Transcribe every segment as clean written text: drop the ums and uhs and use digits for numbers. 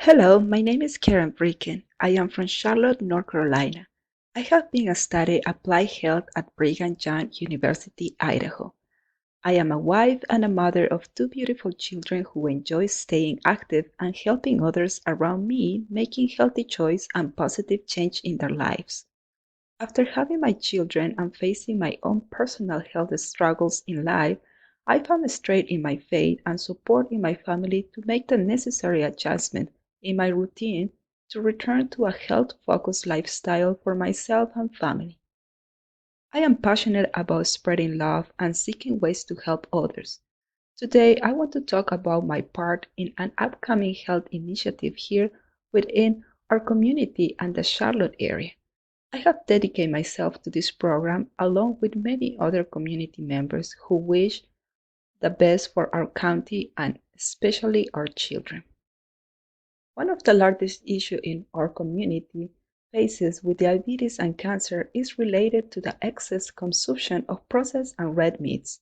Hello, my name is Karen Bricken. I am from Charlotte, North Carolina. I have been studying applied health at Brigham Young University, Idaho. I am a wife and a mother of two beautiful children who enjoy staying active and helping others around me making healthy choice and positive change in their lives. After having my children and facing my own personal health struggles in life, I found strength in my faith and support in my family to make the necessary adjustment in my routine to return to a health focused lifestyle for myself and family. I am passionate about spreading love and seeking ways to help others. Today, I want to talk about my part in an upcoming health initiative here within our community and the Charlotte area. I have dedicated myself to this program along with many other community members who wish the best for our county and especially our children. One of the largest issues in our community faces with diabetes and cancer is related to the excess consumption of processed and red meats.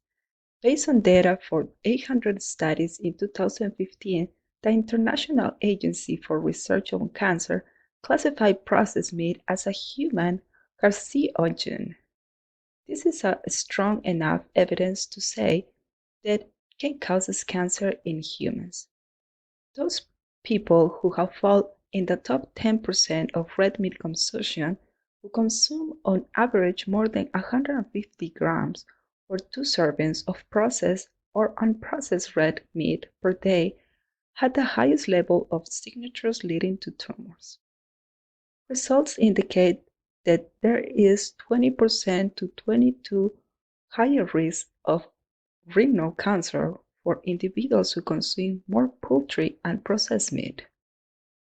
Based on data for 800 studies in 2015, the International Agency for Research on Cancer classified processed meat as a human carcinogen. This is a strong enough evidence to say that it can cause cancer in humans. Those people who have fallen in the top 10% of red meat consumption, who consume on average more than 150 grams or 2 servings of processed or unprocessed red meat per day, had the highest level of signatures leading to tumors. Results indicate that there is 20% to 22 higher risk of renal cancer for individuals who consume more poultry and processed meat.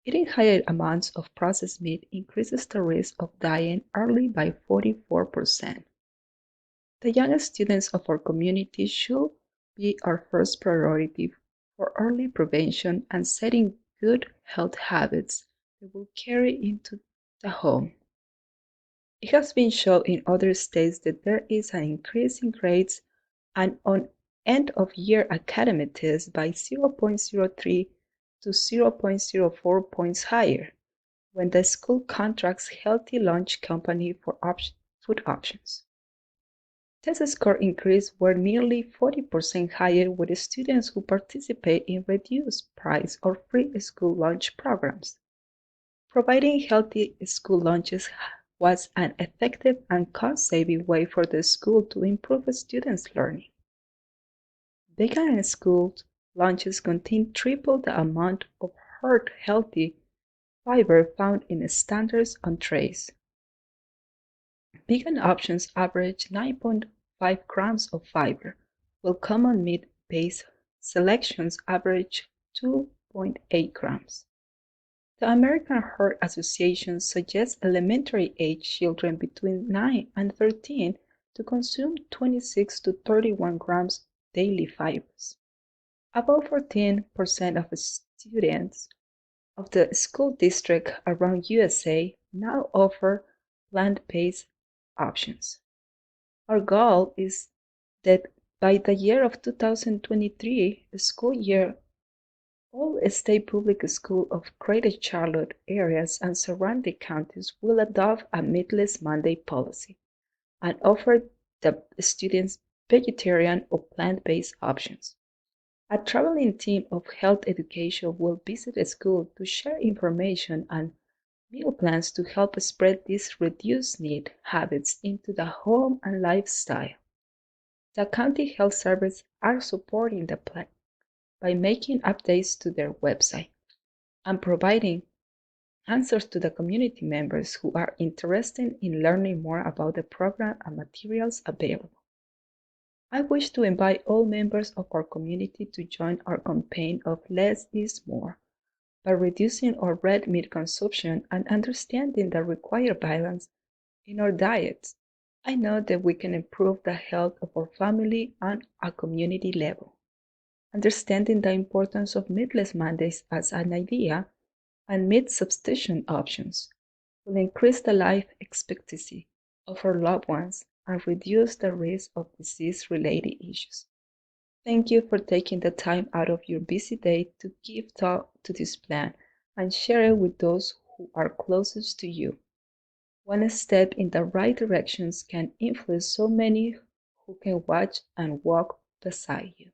Eating higher amounts of processed meat increases the risk of dying early by 44%. The young students of our community should be our first priority for early prevention and setting good health habits that will carry into the home. It has been shown in other states that there is an increase in grades and on end-of-year academic tests by 0.03 to 0.04 points higher when the school contracts Healthy Lunch Company for food options. Test score increase were nearly 40% higher with students who participate in reduced price or free school lunch programs. Providing healthy school lunches was an effective and cost-saving way for the school to improve students' learning. Vegan school lunches contain triple the amount of heart-healthy fiber found in standard entrees. Vegan options average 9.5 grams of fiber, while common meat-based selections average 2.8 grams. The American Heart Association suggests elementary age children between 9 and 13 to consume 26 to 31 grams daily fibers. About 14% of students of the school district around USA now offer plant-based options. Our goal is that by the year of 2023, the school year, all state public schools of Greater Charlotte areas and surrounding counties will adopt a Meatless Monday policy and offer the students vegetarian or plant-based options. A traveling team of health education will visit the school to share information and meal plans to help spread these reduced meat habits into the home and lifestyle. The county health service are supporting the plan by making updates to their website and providing answers to the community members who are interested in learning more about the program and materials available. I wish to invite all members of our community to join our campaign of Less is More by reducing our red meat consumption and understanding the required balance in our diets. I know that we can improve the health of our family and our community level. Understanding the importance of meatless Mondays as an idea and meat substitution options will increase the life expectancy of our loved ones and reduce the risk of disease-related issues. Thank you for taking the time out of your busy day to give thought to this plan and share it with those who are closest to you. One step in the right directions can influence so many who can watch and walk beside you.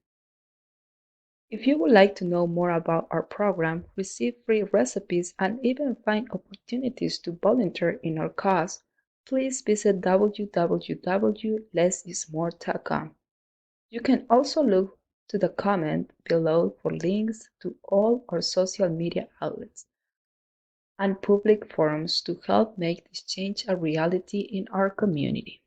If you would like to know more about our program, receive free recipes, and even find opportunities to volunteer in our cause, please visit www.lesismore.com. You can also look to the comment below for links to all our social media outlets and public forums to help make this change a reality in our community.